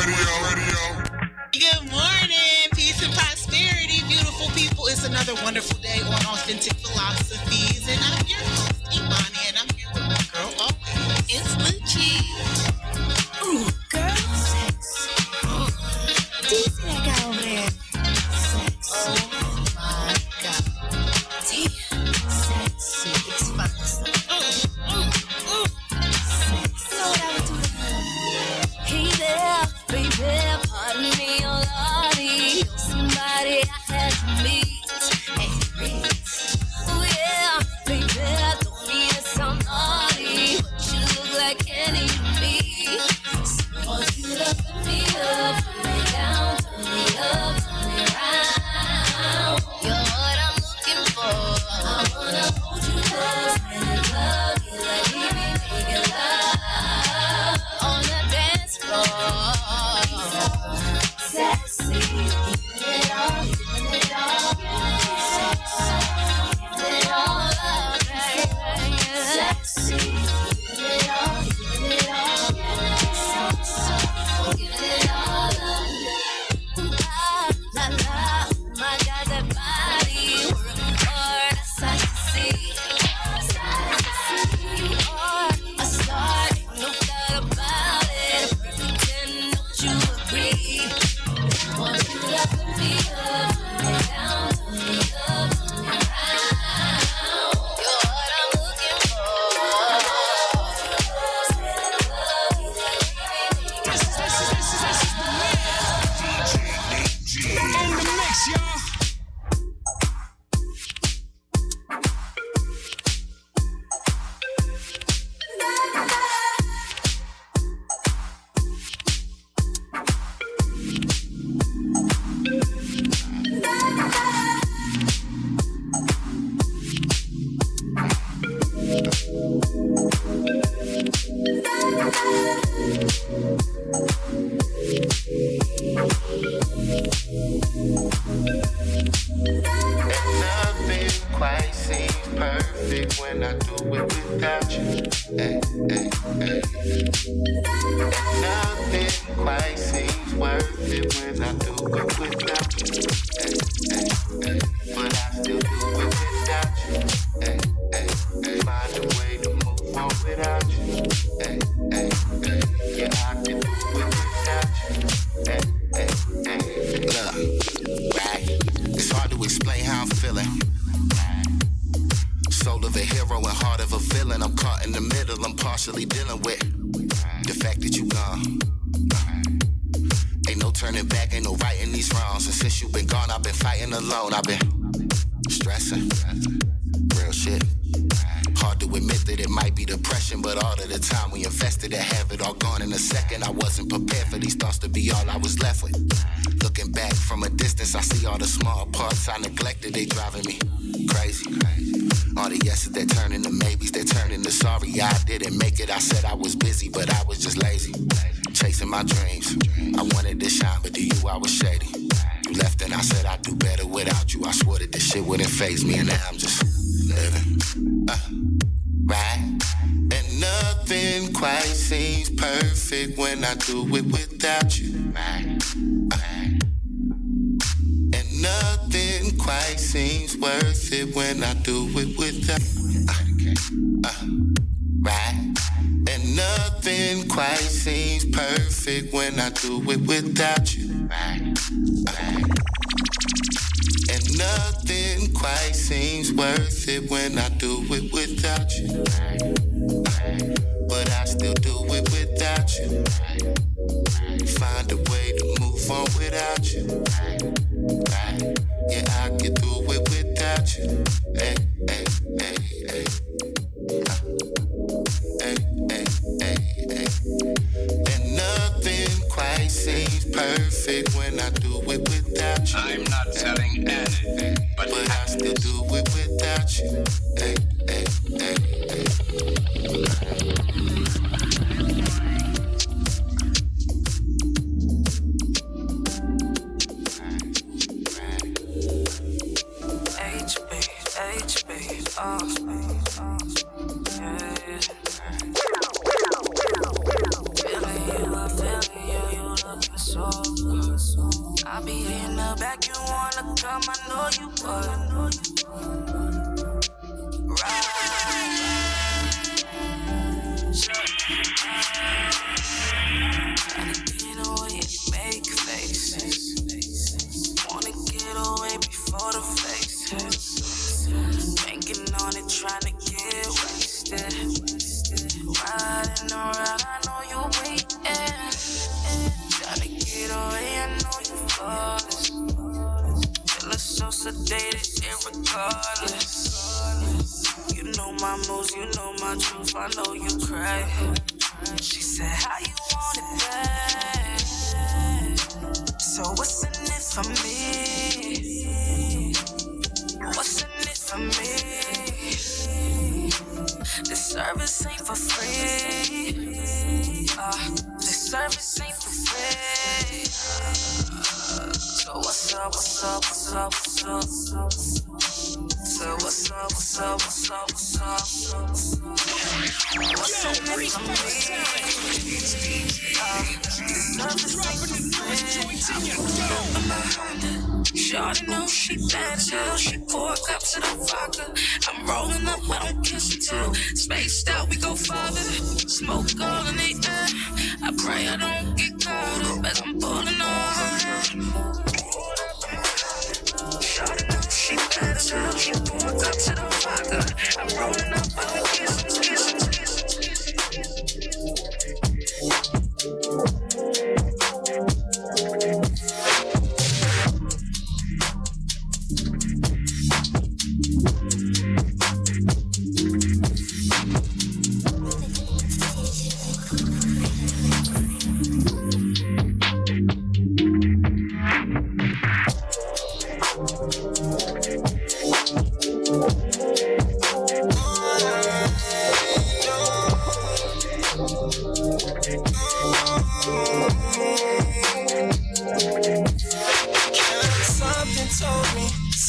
Radio. Good morning, peace and prosperity, beautiful people. It's another wonderful day on Authentic Philosophies, and I'm your host, Imani, and I'm here with my girl always. It's Lucci. Ooh, girl, sex. Do you see that guy over there? Sex. Oh my God. Damn, sexy. It's fun. Sex. You know what I would do to her? Hey there, baby, pardon me, oh lordy. You're somebody I had to meet and greet. Oh yeah, baby, don't mean to sound naughty, but you look like any of me. So I want you to put me up, put me down, turn me up, turn me around. You're what I'm looking for. I wanna hold you close and love you like we be making love on the dance floor. Sexy, giving it all, giving it all, giving it all up, baby. Sexy, giving it all, giving it all, giving it all up. La la la, my God, that body working hard, that's sight to see. You are a star, no doubt about it. Perfect 10, don't you agree? Want you to put me up, put me down, turn me up, turn me around. You're what I'm looking for. In the mix, y'all. Nothing quite seems perfect when I do it without you. Hey, hey, hey. And nothing quite seems worth it when I do it without you. Hey, hey, hey. But I still do it without you. Hey, hey, hey. Find a way to move on without you. Hey, hey, hey. Yeah, I can do it without you. Hey, hey, hey. Look, right. It's hard to explain how I'm feeling. Soul of a hero and heart of a villain. I'm caught in the middle, I'm partially dealing with the fact that you gone. Ain't no turning back, ain't no righting these wrongs. And since you been gone, I've been fighting alone. I've been stressing, real shit. Hard to admit that it might be depression, but all of the time we invested to have it all gone in a second. I wasn't prepared for these thoughts to be all I was left with. Looking back from a distance, I see all the small parts I neglected. They driving me crazy. All the yeses that turn into maybes, that turn into sorry. I didn't make it, I said I was busy, but I was just lazy. Chasing my dreams, I wanted to shine, but to you I was shady. You left and I said I'd do better without you. I swore that this shit wouldn't faze me, and now I'm just living. Right? And nothing quite seems perfect when I do it without you. Right? And nothing quite seems worth it when I do it without right? And nothing quite seems perfect when I do it without you. Right? And nothing quite seems worth it when I do it without you. But I still do it without you. Find a way to move on without you. Yeah, I can do it without you. Hey, hey, hey, hey. Hey, hey, hey, hey. And nothing quite seems perfect when I do it without you. I'm not selling anything, but I still do it without you. Hey, hey, hey, hey. her back, you wanna come, I know you would. Right. Tryna get away, make faces. Wanna get away before the face hits. Banking on it, tryna get wasted. Riding around, I know you waiting. Tryna get away, I know you flawless. Feeling so sedated, irregardless. You know my moves, you know my truth, I know you cry. She said, how you want it back? So what's in it for me? What's in it for me? The service ain't for free. The service ain't for free. So what's up, what's up, what's up, what's up? So what's up, what's up, what's up, what's up? What's in it for me? Shawty know she bad as hell. She pour cups of the vodka. I'm rolling up, I don't kiss her too. Spaced out, we go farther. Smoke all in the air. I pray I don't get caught up as I'm pulling on her. Shawty know she bad as hell. She pour cups of the vodka. I'm rolling up, I don't kiss her.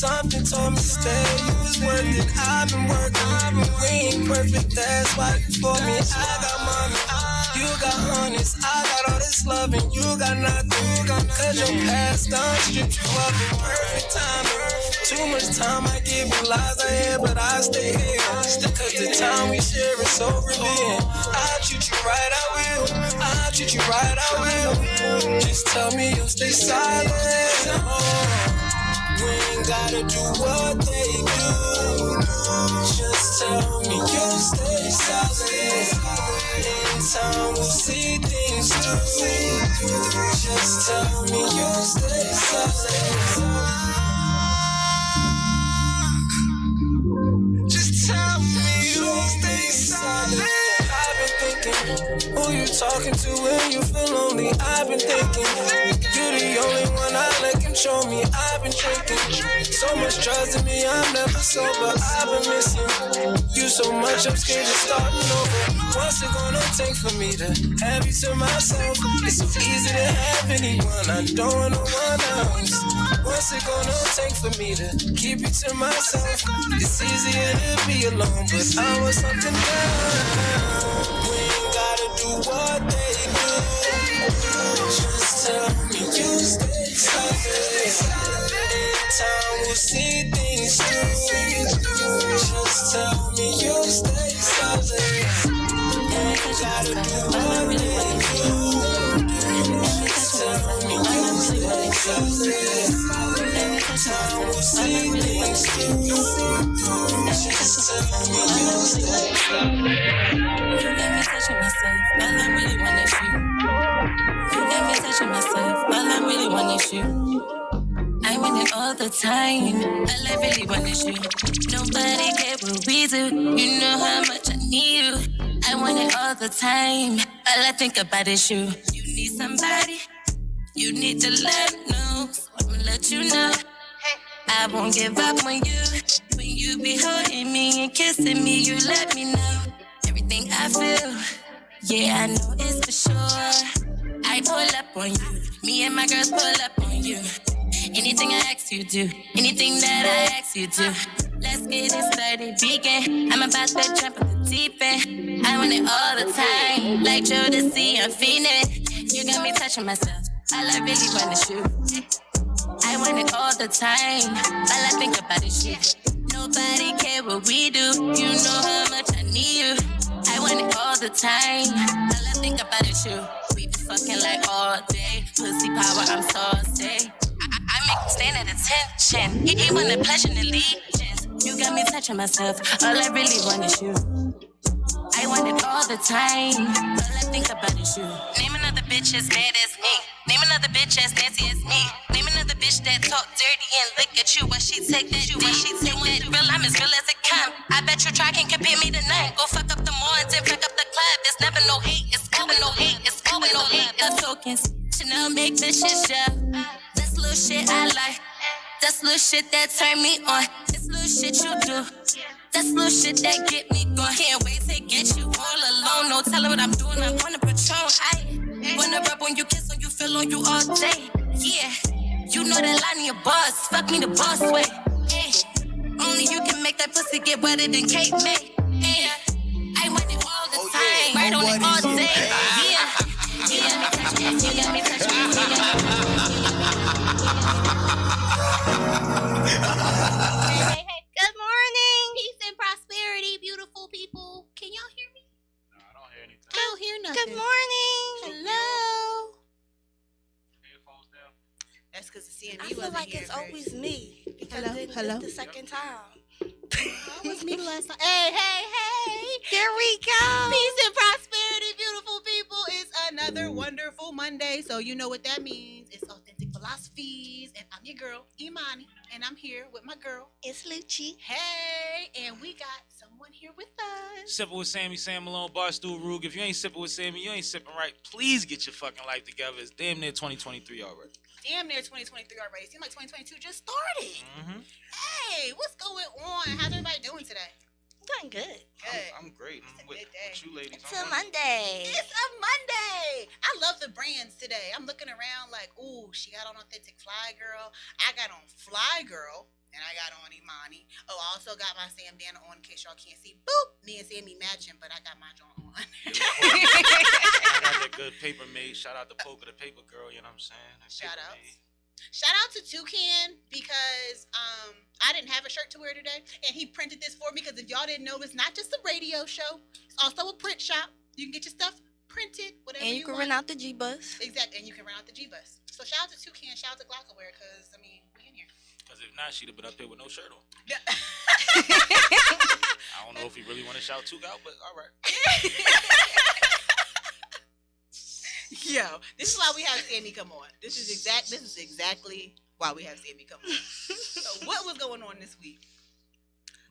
Something told me stay, you was worth it. I've been working, we ain't perfect, that's why you for me. I got money, you got honest, I got all this love and you got nothing. Cause your past done stripped you of it, perfect timing. Too much time I give you lies ahead, but I stay here. Cause the time we share is so revealing. I'll treat you right, I will. I'll treat you right, I will. Just tell me you'll stay silent. We ain't gotta do what they do. Just tell me you'll stay solid. In time we'll see things through. Just tell me you'll stay solid. Just tell me you'll stay solid. I've been thinking, who you talking to when you feel lonely? I've been thinking, you're the only one I let control me. I've been drinking, so much trust in me, I'm never sober. I've been missing you so much, I'm scared of starting over. What's it gonna take for me to have you to myself? It's so easy to have anyone, I don't want no one else. What's it gonna take for me to keep you to myself? It's easier to be alone, but I want something done. We ain't gotta do what they do. Just tell me you stay solid. In time we'll see things through. Just tell me you stay solid. Ain't gotta do what they do. Just tell me you stay solid. In time we'll see things through. Just tell me you stay solid. You got me touching myself, all I really want is you. You got me touching myself, all I really want is you. I want it all the time, all I really want is you. Nobody care what we do, you know how much I need you. I want it all the time, all I think about is you. You need somebody, you need to let know, so I'ma let you know. I won't give up on you. When you be holding me and kissing me, you let me know everything I feel. Yeah, I know it's for sure. I pull up on you, me and my girls pull up on you. Anything I ask you do, anything that I ask you do. Let's get it started, begin. I'm about to jump in the deep end. I want it all the time, like Joe to see, I'm feeling. You got me touching myself, all I really want is you. I want it all the time. All I think about is you. Nobody care what we do. You know how much I need you. I want it all the time. All I think about is you. We be fucking like all day. Pussy power, I'm saucy. I make him stand at attention. He want a pleasure and allegiance. You got me touching myself. All I really want is you. I want it all the time. All I think about is you. Name another bitch as bad as me. Name another bitch as nasty as me. Name another bitch that talk dirty and look at you while she take that you. When she take that real, I'm as real as it come. I bet you try can't compare me to none. Go fuck up the morns and fuck up the club. There's never no hate. It's over no hate. It's over no hate. The tokens. Chanel make this shit show. That's little shit I like. That's little shit that turn me on. This little shit you do. That's little shit that get me going. Can't wait to get you all alone. No telling what I'm doing. I'm on a Patron. I wanna rub on you, kiss on you, feel on you all day. Yeah, you know that line in your boss. Fuck me the boss way. Hey, only you can make that pussy get wetter than Kate May. Hey, I want it all the time. Right on it all day. Yeah, you got me touching. You got me touching. Hey. Good morning. Peace and prosperity, beautiful people. Can y'all hear me? No, I don't hear anything. I don't hear nothing. Good morning. Hello. Headphones down. That's because the CME I feel wasn't like here it's first. always me. Because Hello? this is the second time. It was me the last time. Hey. Here we go. Peace and prosperity, beautiful people. It's another wonderful Monday. So you know what that means. It's Authentic Philosophies. And I'm your girl, Imani. And I'm here with my girl. It's Lucci. Hey. And we got someone here with us. Sipping with Sammy, Sam Malone, Barstool Rug. If you ain't sipping with Sammy, you ain't sipping right. Please get your fucking life together. It's damn near 2023 already. Damn near 2023 already. Seems like 2022 just started. Mm-hmm. Hey, what's going on? How's everybody doing today? Doing good. Good. I'm great. It's a With good day. you ladies. It's a Monday. It's a Monday. I love the brands today. I'm looking around like, ooh, she got on Authentic Fly Girl. I got on Fly Girl. And I got on Imani. Oh, I also got my Sam Banner on in case y'all can't see. Boop! Me and Sammy matching, but I got my joint on. I got that good paper made. Shout out to Poker, the paper girl. You know what I'm saying? That Shout paper out. made. Shout out to Toucan because I didn't have a shirt to wear today. And he printed this for me because if y'all didn't know, it's not just a radio show. It's also a print shop. You can get your stuff printed, whatever And you can want. rent out the G-Bus. Exactly, and you can rent out the G-Bus. So shout out to Toucan, shout out to Glockaware, because, I mean, we in here. Because if not, she'd have been up here with no shirt on. Yeah. I don't know if he really want to shout Took out, but all right. Yo, this is why we have Sammy come on. This is exactly why we have Sammy come on. So what was going on this week?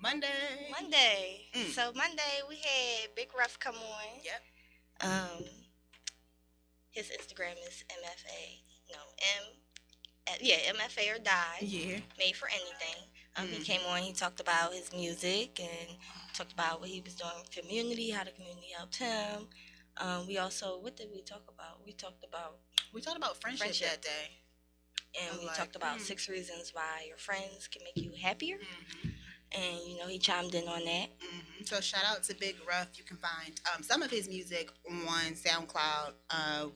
Monday. So Monday we had Big Ruff come on. Yep. His Instagram is MFA or Die. Yeah. Made for anything. He came on. He talked about his music and talked about what he was doing with the community, how the community helped him. We also, what did we talk about? We talked about friendship that day. And we talked about 6 reasons why your friends can make you happier. Mm-hmm. And, he chimed in on that. Mm-hmm. So shout out to Big Ruff. You can find some of his music on SoundCloud,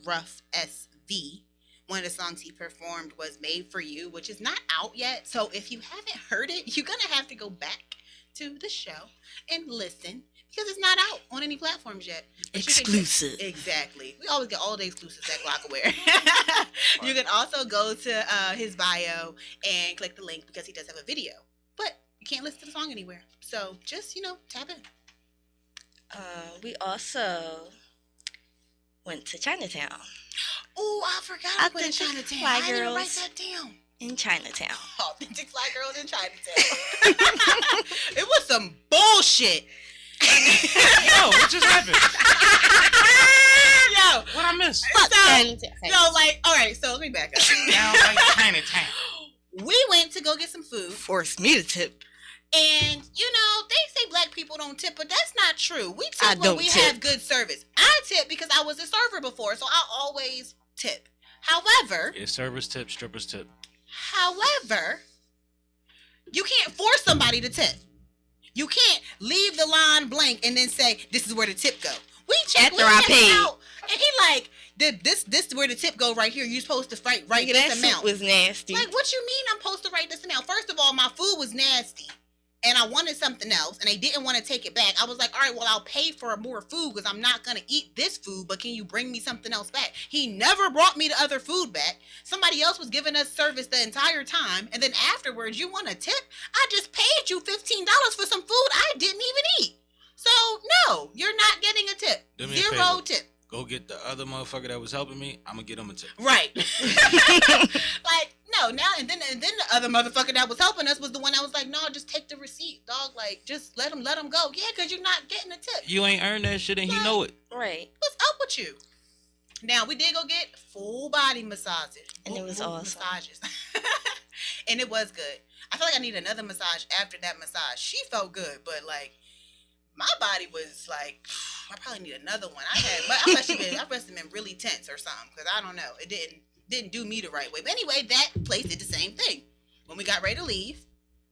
Ruff SV. One of the songs he performed was Made For You, which is not out yet. So if you haven't heard it, you're going to have to go back to the show and listen because it's not out on any platforms yet. Exclusive. Exactly. We always get all the exclusives at Glockaware. You can also go to his bio and click the link because he does have a video. But you can't listen to the song anywhere. So just, tap in. We also went to Chinatown. Oh, I forgot I went to Chinatown. I didn't write that down. In Chinatown. Authentic Fly Girls in Chinatown. It was some bullshit. Yo, what just happened? Yo, What I missed? All right, so let me back up. Down like Chinatown. We went to go get some food. Forced me to tip. And, they say black people don't tip, but that's not true. We tip when don't we tip. have good service. I tip because I was a server before, so I always tip. However, Yeah, servers tip, strippers tip. You can't force somebody to tip. You can't leave the line blank and then say, this is where the tip go. We checked After I paid. out, and he like, This where the tip go right here. You're supposed to write Nigga, this that amount. soup was nasty. Like, what you mean I'm supposed to write this amount? First of all, my food was nasty. And I wanted something else, and they didn't want to take it back. I was like, all right, well, I'll pay for more food because I'm not going to eat this food, but can you bring me something else back? He never brought me the other food back. Somebody else was giving us service the entire time, and then afterwards, you want a tip? I just paid you $15 for some food I didn't even eat. So, no, you're not getting a tip. Do me a Zero favor. tip. Go get the other motherfucker that was helping me. I'm going to get him a tip. Right. Like, no, now and then the other motherfucker that was helping us was the one that was like, no, just take the receipt, dog. Like, just let him go. Yeah, because you're not getting a tip. You ain't earned that shit and he know it. Right. What's up with you? Now, we did go get full body massages. And it was awesome. Massages. And it was good. I feel like I need another massage after that massage. She felt good, but like, my body was like, I probably need another one. I must have been really tense or something, because I don't know. It didn't do me the right way. But anyway, that place did the same thing. When we got ready to leave,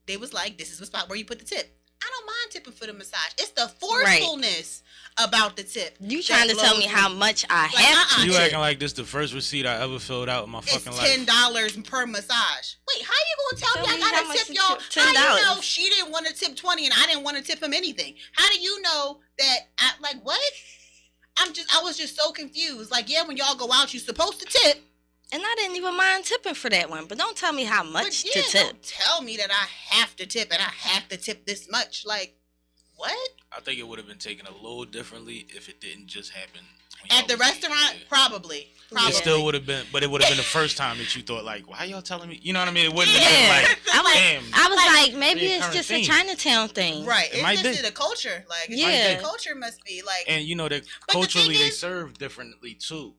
they was like, this is the spot where you put the tip. I don't mind tipping for the massage. It's the forcefulness about the tip. You trying to tell me how much I have to You tip? acting like this the first receipt I ever filled out in my fucking life. It's $10 per massage. Wait, how you gonna tell me I how gotta much tip to y'all? tip? How you $10. know she didn't want to tip 20 and I didn't want to tip him anything? How do you know that? Like what? I was just so confused. Like, yeah, when y'all go out, you're supposed to tip. And I didn't even mind tipping for that one. But don't tell me how much to tip. Don't tell me that I have to tip and I have to tip this much. Like, what? I think it would have been taken a little differently if it didn't just happen. At the restaurant, probably. It still would have been, but it would have been the first time that you thought, like, why y'all telling me? You know what I mean? It wouldn't have been like, I was like, maybe it's recurrent just theme. a Chinatown thing. Right. It might It's just be. the culture. Like, Yeah. the culture must be like. and you know that But the culturally thing they is- serve differently too,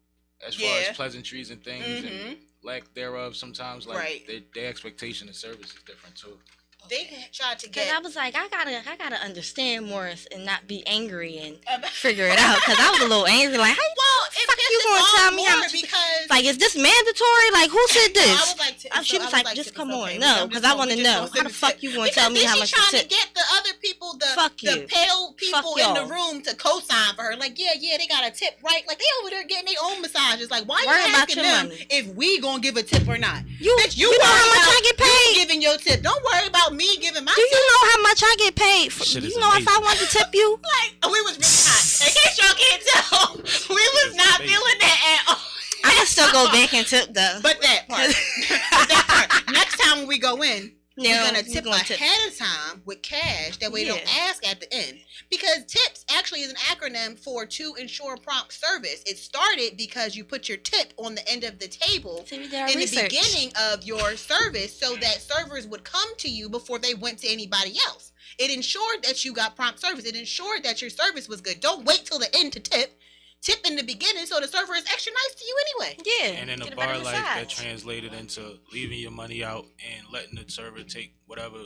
as far Yeah. as pleasantries and things and lack thereof. Sometimes, like Right. their expectation of service is different too. They tried to Cause get. I was like, I gotta understand more and not be angry and figure it out. Cause I was a little angry, like, how Well, fuck you gonna tell me how much? Because Like, is this mandatory? Like, who said No, I this? was like, She was like, just come on, okay. no, I'm because just I want to we just know. gonna How send the the fuck tip. you gonna tell me Because how then much she to trying to tip? get the other people, Fuck the you. pale people Fuck in the y'all. room to co-sign for her. Like, yeah, they got a tip, right? Like, they over there getting their own massages. Like, why Worry you about asking your them money. if we gonna give a tip or not? You Bitch, know how worry much about I get you paid? giving your tip. Don't worry about me giving my Do tip. you know how much I get paid? For, Shit is you know if I amazing. want to tip you? Like, we was really hot. In case y'all can't tell, we was not amazing. feeling that at all. I can still go back and tip though. But that part. That part. Next time when we go in, No, we're gonna you tip gonna tip. ahead of time with cash. That way you don't ask at the end. Because tips actually is an acronym for to ensure prompt service. It started because you put your tip on the end of the table So we did our in research. the beginning of your service so that servers would come to you before they went to anybody else. It ensured that you got prompt service. It ensured that your service was good. Don't wait till the end to tip. Tip in the beginning so the server is extra nice to you anyway. Yeah. And in get a better bar life, that massage. translated into leaving your money out and letting the server take whatever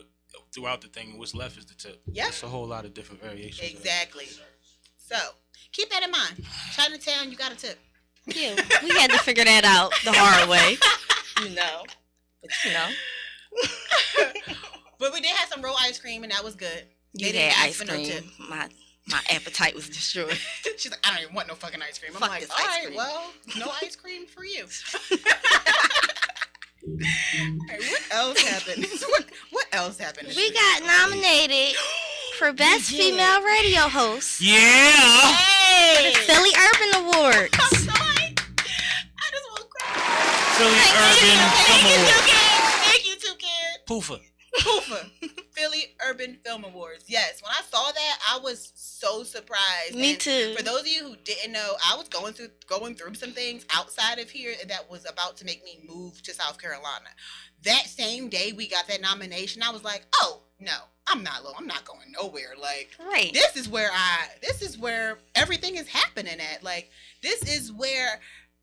throughout the thing. What's left is the tip. Yep. It's a whole lot of different variations. of it. Exactly. So keep that in mind. Chinatown, you got a tip. Yeah, we had to figure that out the hard way. You know. But you know. But we did have some raw ice cream and that was good. You They didn't had ask ice for no tip. cream. My appetite was destroyed. She's like, I don't even want no fucking ice cream. I'm Fuck like, this all ice right, cream. well, no ice cream for you. Hey, what else happened? What else happened? this We week? got nominated for Best We did. Female Radio Host. Yeah. Hey! Philly Urban Awards. I'm sorry. I just want to cry. Philly Urban Film Award. Thank you, Toucan. Poofa. Poofa. Philly Urban Film Awards. Yes, when I saw that, I was so surprised. Me And too. For those of you who didn't know, I was going through some things outside of here that was about to make me move to South Carolina. That same day we got that nomination, I was like, oh no, I'm not going nowhere. Like, Right. this is where everything is happening at. Like, this is where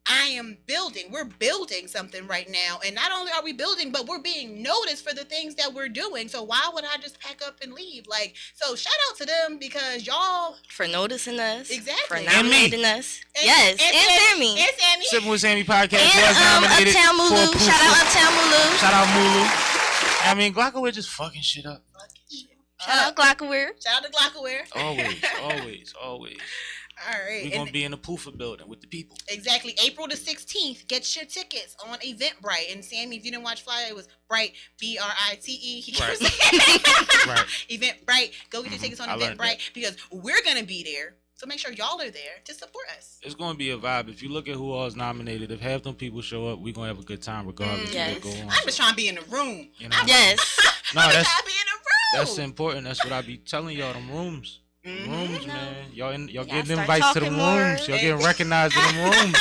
I am building. We're building something right now. And not only are we building, but we're being noticed for the things that we're doing. So why would I just pack up and leave? Like, so shout out to them because y'all. For noticing us. Exactly. For nominating us. Yes. And Sammy. And Sammy. Sipping with Sammy podcast And was nominated Uptown for Mulu. Poofa. Shout out Uptown Mulu. Shout out Mulu. I mean, Glockowitz just fucking shit up. Shout out Glockaware. Shout out to Glockaware. Always. All right. We're going to be in the Poofa building with the people. Exactly. April the 16th. Get your tickets on Eventbrite. And Sammy, if you didn't watch Flyer, it was Bright, B-R-I-T-E. He kept saying Right. Eventbrite. Go get your tickets on I learned Eventbrite because we're going to be there. So make sure y'all are there to support us. It's going to be a vibe. If you look at who all is nominated, if half them people show up, we're going to have a good time regardless of what goes on. I'm just trying to be in the room. You know? Yes. No, I'm just trying to be in the room. that's important. That's what I be telling y'all, them rooms. Rooms, man. Y'all getting start invites to the talking more. rooms. Y'all getting recognized in them rooms.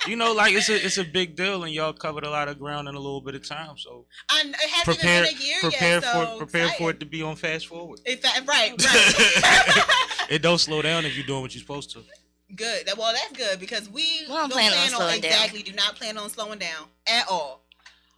You know, like it's a big deal, and y'all covered a lot of ground in a little bit of time. So it hasn't even been a year yet, so prepare for it to be on fast forward. Right. It don't slow down if you're doing what you're supposed to. Good. Well, that's good because we don't plan on slowing down. Exactly. Do not plan on slowing down at all.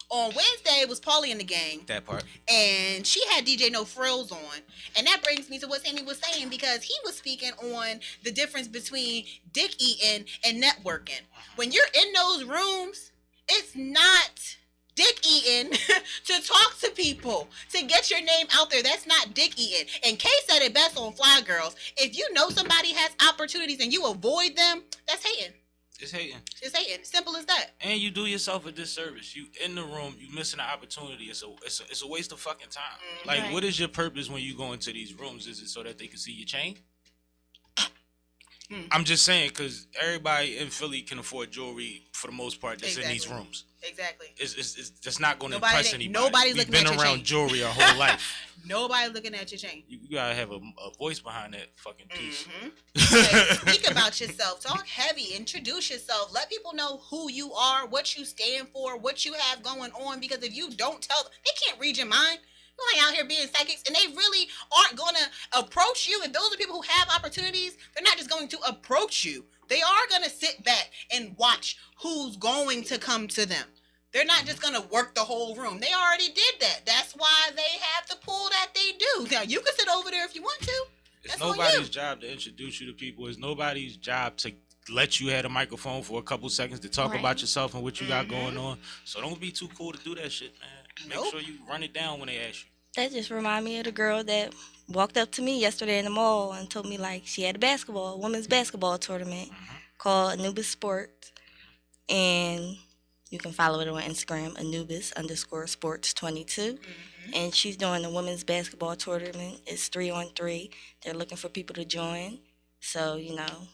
On Wednesday was Paulie and the gang. That part. And she had DJ No Frills on. And that brings me to what Sammy was saying because he was speaking on the difference between dick eating and networking. When you're in those rooms, it's not dick eating to talk to people, to get your name out there. That's not dick eating. And Kay said it best on Fly Girls. If you know somebody has opportunities and you avoid them, that's hating. It's hating. It's hating. Simple as that. And you do yourself a disservice. You in the room, you missing an opportunity. It's a waste of fucking time. Like, what is your purpose when you go into these rooms? Is it so that they can see your chain? I'm just saying, because everybody in Philly can afford jewelry for the most part that's in these rooms. Exactly. It's just not going to impress anybody. Nobody's We've looking at been your around chain. jewelry our whole life. Nobody's looking at your chain. You gotta have a voice behind that fucking piece. Speak about yourself. Talk heavy. Introduce yourself. Let people know who you are, what you stand for, what you have going on. Because if you don't tell them, they can't read your mind. You ain't out here being psychics, and they really aren't going to approach you. And those are people who have opportunities. They're not just going to approach you. They are going to sit back and watch who's going to come to them. They're not just going to work the whole room. They already did that. That's why they have the pull that they do. Now, you can sit over there if you want to. It's nobody's job to introduce you to people. It's nobody's job to let you have a microphone for a couple seconds to talk about yourself and what you got going on. So don't be too cool to do that shit, man. Make sure you run it down when they ask you. That just remind me of the girl that walked up to me yesterday in the mall and told me like she had a women's basketball tournament called Anubis Sports, and you can follow it on Instagram, Anubis_sports22. And she's doing a women's basketball tournament. It's 3-on-3. They're looking for people to join. So, you know,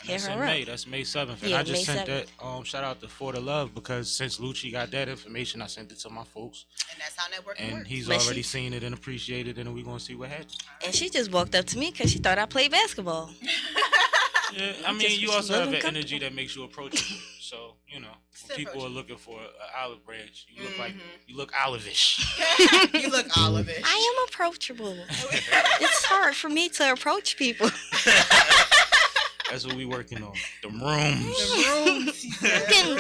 hit her up. That's May 7th. And Yeah, I just May sent 7th. that shout out to For the Love, because since Lucci got that information, I sent it to my folks. And that's how networking And works. he's already seen it and appreciated it, and we're going to see what happens. And she just walked up to me because she thought I played basketball. Yeah, I mean, you also have an energy that makes you approachable. So, you know, when people are looking for an olive branch, you look you look olive-ish. You look olive-ish. I am approachable. It's hard for me to approach people. That's what we working on. The rooms.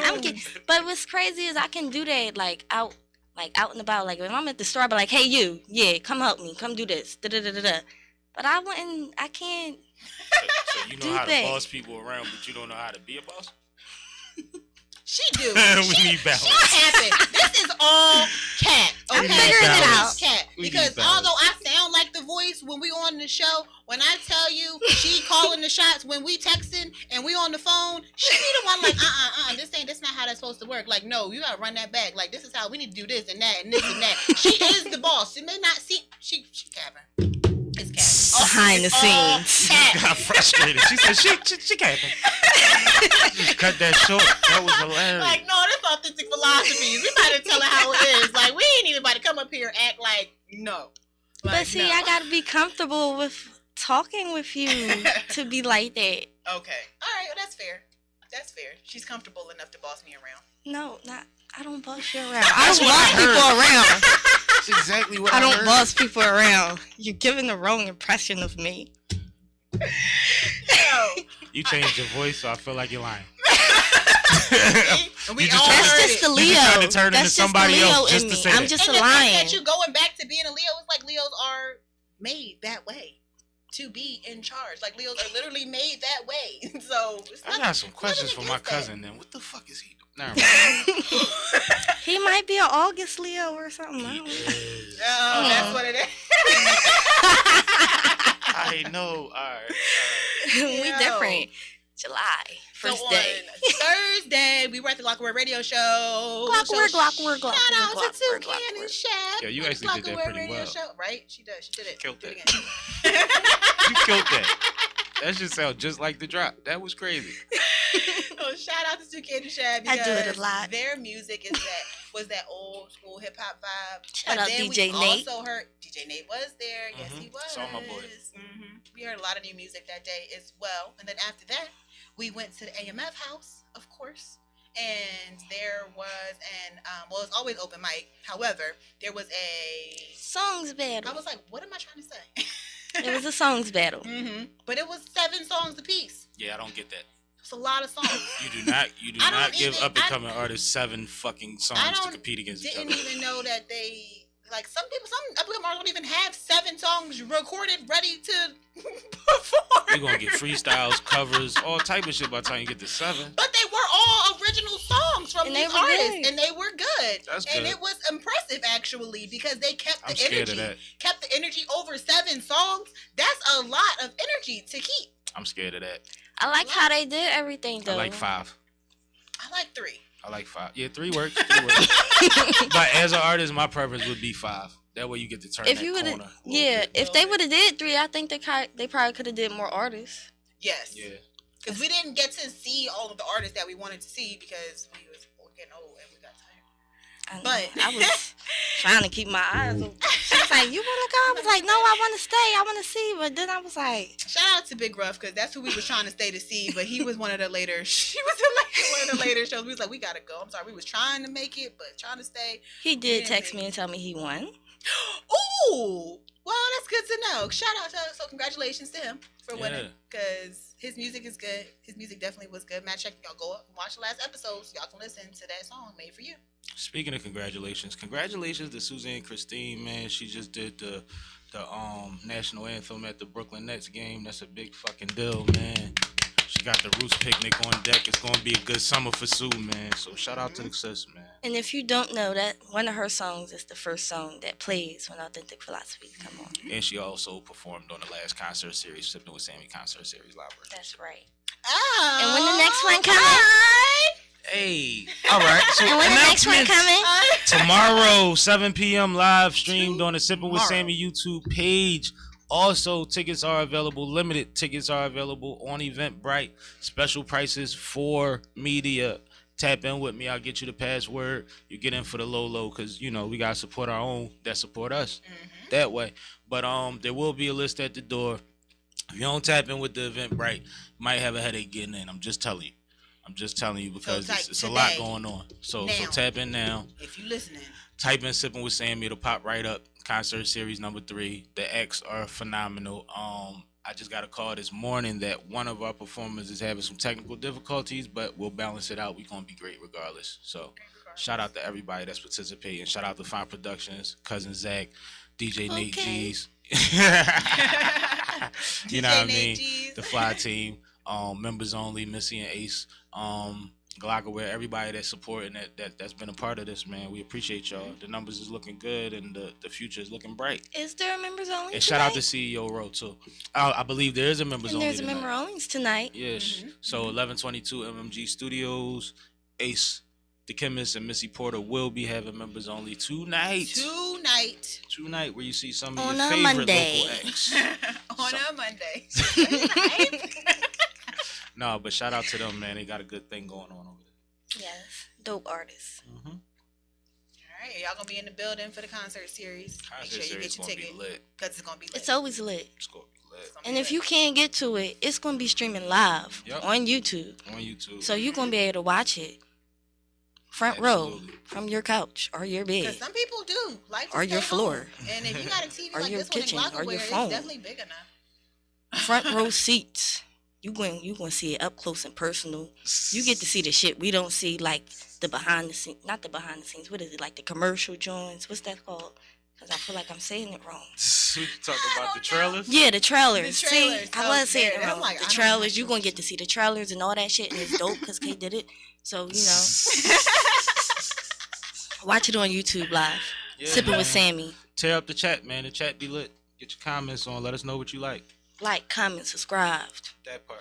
I'm getting, but what's crazy is I can do that out and about. Like if I'm at the store, I'll be like, hey you, come help me, come do this. Da-da-da-da-da. But I can't. So you know how to boss people around, but you don't know how to be a boss? She do. We need balance. She happen. This is all cat. Okay? I'm figuring it out. Cat. Because although I sound like the voice when we on the show, when I tell you she calling the shots when we texting and we on the phone, she be the one like, this not how that's supposed to work. Like, no, you gotta run that back. Like, this is how we need to do this and that and this and that. She is the boss. She may not see. She capping. It's cat. Behind the scenes. Got frustrated. She said she capping. Just cut that short. That was hilarious. Like, no, that's authentic philosophies. We might tell her how it is. Like, we ain't even about to come up here and act like no. Like, but see, no. I gotta be comfortable with talking with you to be like that. Okay. All right. Well, that's fair. That's fair. She's comfortable enough to boss me around. No, I don't boss you around. I don't boss people around. That's exactly what I don't boss people around. You're giving the wrong impression of me. You changed your voice, so I feel like you're lying. We just all tried heard That's just it. the Leo. You just tried to turn That's into just somebody the Leo else just in to me. say I'm that. just And a the fact lion. that you going back to being a Leo, it's like Leos are made that way to be in charge. Like Leos are literally made that way. So it's I got some questions for my against that. cousin. Then what the fuck is he doing? Nah, He might be an August Leo or something. I don't know. Oh, that's what it is. I know. All right. We different. July. First so day. On Thursday, we were at the Glockenware Radio Show. Glockenware. Shout out to Toucan Glockenware. and Chef. Yeah, you actually did that Glockenware pretty Radio well. Show, right? She did. She did it. Killed Do it that. again. You killed that. That should sound just like the drop. That was crazy. So shout out to Toucan and Chef I because do it a lot. their music was that old school hip hop vibe. Shout out DJ Nate. Also heard DJ Nate was there. Yes, he was. Saw my boy. We heard a lot of new music that day as well. And then after that, we went to the AMF house, of course. And there was it's always open mic. However, there was a Songs battle. I was like, what am I trying to say? It was a songs battle. But it was 7 songs apiece. Yeah, I don't get that. It's a lot of songs. You do not give up and coming artists 7 fucking songs to compete against each other. Didn't even know that they some up and coming artists don't even have 7 songs recorded ready to perform. You're gonna get freestyles, covers, all type of shit by the time you get to 7. But they were all original songs from these artists, good. and they were good. That's and good. it was impressive actually because they kept I'm the scared energy. of that. Kept the energy over 7 songs. That's a lot of energy to keep. I'm scared of that. I like how they did everything though. I like 5. I like 3. I like 5. Yeah, 3 works. 3 works. But as an artist, my preference would be 5. That way you get to turn If that you would corner. have, yeah, if they would have did 3, I think they probably could have did more artists. Yes. Yeah. Because we didn't get to see all of the artists that we wanted to see because we was getting old and we got tired. But I was trying to keep my eyes open. She was like, "You want to go?" I was like, "No, I want to stay. I want to see." But then I was like, shout out to Big Ruff because that's who we was trying to stay to see. But he was one of the later. She was in one of the later shows. We was like, we gotta go. I'm sorry, we was trying to make it, but trying to stay. he did text me and tell me he won. Ooh, well, that's good to know. Shout out to so congratulations to him for winning because his music is good. His music definitely was good. Matt, check y'all go up and watch the last episode so y'all can listen to that song made for you. Speaking of congratulations to Suzanne Christine, man. She just did the national anthem at the Brooklyn Nets game. That's a big fucking deal, man. She got the Roots picnic on deck. It's gonna be a good summer for Sue, man. So shout out to the sis, man. And if you don't know that, one of her songs is the first song that plays when Authentic Philosophies come on. And she also performed on the last concert series, Sipping with Sammy concert series live. That's right. Oh, And when the next one coming? Hey, all right. So And when the next one coming? tomorrow, 7 p.m. live streamed on the Sipping with Sammy YouTube page. Also, tickets are available. Limited tickets are available on Eventbrite. Special prices for media. Tap in with me. I'll get you the password. You get in for the low because, you know, we got to support our own that support us that way. But there will be a list at the door. If you don't tap in with the Eventbrite, you might have a headache getting in. I'm just telling you because So it's a lot going on. So tap in now. If you listening. Type in Sipping with Sammy. It'll pop right up. Concert series number 3. The acts are phenomenal. I just got a call this morning that one of our performers is having some technical difficulties, but we'll balance it out. We're going to be great regardless. So shout out to everybody that's participating. Shout out to Fine Productions, Cousin Zach, DJ Nate G's. You know what I mean? The Fly Team, members only, Missy and Ace, Glockenware, everybody that's supporting that's been a part of this, man. We appreciate y'all. The numbers is looking good and the future is looking bright. Is there a members only? And shout out to CEO Row too. I believe there is a members only. There's a member only tonight. Yes. So 1122 MMG Studios, Ace, the Chemist, and Missy Porter will be having members only tonight. Tonight, where you see some of on your favorite Monday. local acts. On a Monday. No, but shout out to them, man. They got a good thing going on over there. Yes, dope artists. All right, y'all gonna be in the building for the concert series. Make sure you get your ticket because it's gonna be lit. It's always lit. It's gonna be lit. And if you can't get to it, it's gonna be streaming live on YouTube. So you're gonna be able to watch it front row from your couch or your bed. Because some people do like to or your stay floor. home. And if you got a TV or like your this kitchen one in or your Glockenware, phone. it's definitely big enough. Front row seats. You going to see it up close and personal. You get to see the shit we don't see, like the behind the scenes. Not the behind the scenes. What is it? Like the commercial joints. What's that called? Because I feel like I'm saying it wrong. We talk about the trailers? Yeah, the trailers. See, I was saying it I'm wrong. like, The I don't trailers. You're going to get to see the trailers and all that shit. And it's dope because Kay did it. So, you know. Watch it on YouTube live. Sipping with Sammy. Tear up the chat, man. The chat be lit. Get your comments on. Let us know what you like. like, comment, subscribe That part.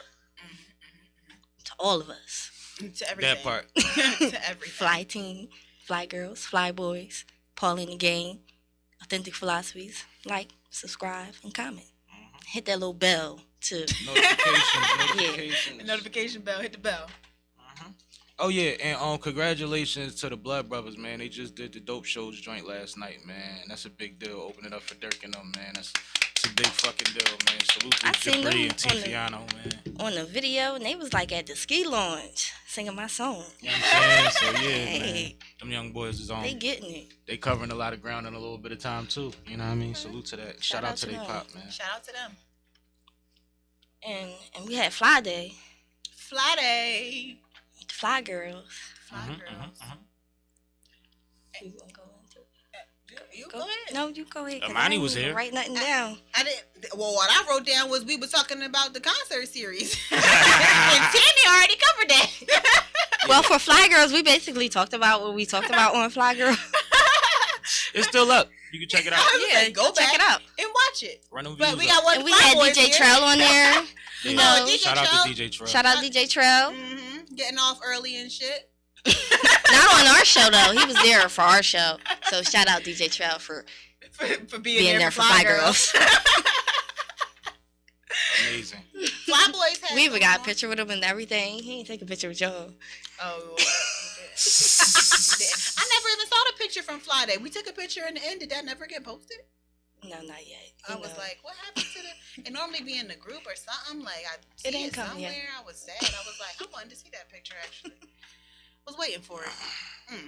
to all of us. To everything. That part. To everything. Fly team, fly girls, fly boys, Pauline the Gang, Authentic Philosophies. Like, subscribe, and comment. Hit that little bell to Notifications. The notification bell. Hit the bell. Oh yeah, and congratulations to the Blood Brothers, man. They just did the Dope Shows joint last night, man. That's a big deal. Opening up for Dirk and them, man. It's a big fucking deal, man. Salute to I seen them Jabri and Tiziano, man. on the video, and they was like at the ski launch singing my song. You know what I'm saying? So yeah, man. Hey, Them young boys is on. they getting it. They covering a lot of ground in a little bit of time too. You know what I mean? Salute to that. Shout out to they them. pop, man. Shout out to them. And we had Fly Day, Fly Day. the Fly Girls. Fly girls. You gonna go into it? You go ahead. No, you go ahead. 'cause Imani I ain't was even here. Write nothing down. I didn't. Well, what I wrote down was we were talking about the concert series, and Tammy already covered that. Well, for Fly Girls, we basically talked about what we talked about on Fly Girls. It's still up. You can check it out. Yeah, go check back it out. and watch it. Run them But views we up. got one. And we Fly had Boys DJ here. Trell on there. You know, DJ Shout out Trell. to DJ Trell. shout out DJ Trell. Getting off early and shit. Not on our show though. He was there for our show. So shout out DJ Trell for For being there for Fly Girls. Amazing. Fly Boys had We even got a some- picture with him and everything. He ain't take a picture with y'all. Oh, okay. I never even saw the picture from Fly Day. We took a picture in the end. Did that never get posted? No, not yet. I You was know. like, what happened to the? It normally be in the group or something. Like I It see ain't it come somewhere. yet. I was sad. I was like, I wanted to see that picture actually. Was waiting for it.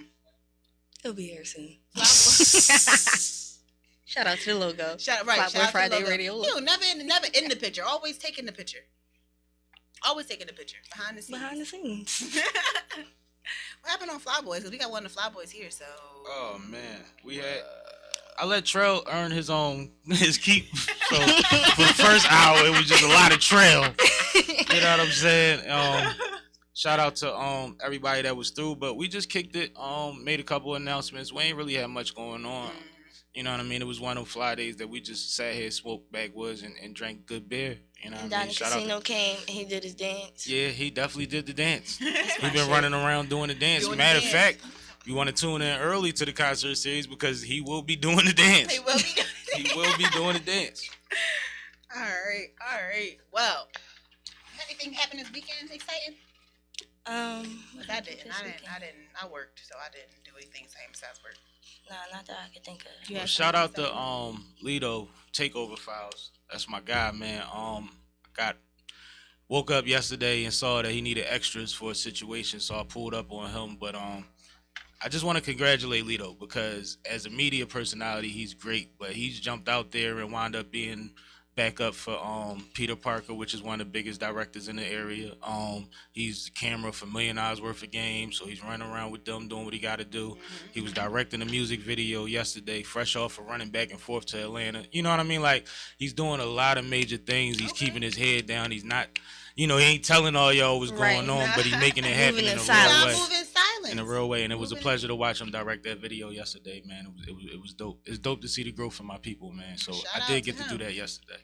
He'll be here soon. Fly Boy. Shout out to the logo. Shout out Fly shout Boy out to Friday the logo. Radio. You never in the picture. Always taking the picture. Always taking the picture behind the scenes. Behind the scenes. What happened on Fly Boys? Because we got one of the Fly Boys here. So. Oh man, we had. I let Trell earn his keep. So for the first hour, it was just a lot of Trell. You know what I'm saying? Shout out to everybody that was through, but we just kicked it. Made a couple announcements. We ain't really had much going on. You know what I mean? It was one of them Fly days that we just sat here, smoked backwoods, and drank good beer. You know what I Down mean? the Shout out casino to, came and he did his dance. yeah, he definitely did the dance. We've been running around doing the dance. Doing Matter the of dance. fact, you want to tune in early to the concert series because he will be doing the dance. They will be. He will be doing the dance. All right. Well, anything happened this weekend exciting? What I happened didn't. this weekend? I worked, so I didn't do anything exciting besides work. Nah, not that I could think of. Well, shout out to Lido Takeover Files. That's my guy, man. Woke up yesterday and saw that he needed extras for a situation, so I pulled up on him. But I just want to congratulate Lido because as a media personality, he's great. But he's jumped out there and wound up being backup for Peter Parker, which is one of the biggest directors in the area. He's the camera for $1 million worth of games, so he's running around with them doing what he got to do. He was directing a music video yesterday, fresh off of running back and forth to Atlanta. You know what I mean? Like, he's doing a lot of major things. He's keeping his head down. He's not, he ain't telling all y'all what's going on, but he's making it happen in a real way. Moving silence. In a real way, and it was a pleasure to watch him direct that video yesterday, man. It was dope. It's dope to see the growth of my people, man. So Shout I out did to get to him. do that yesterday.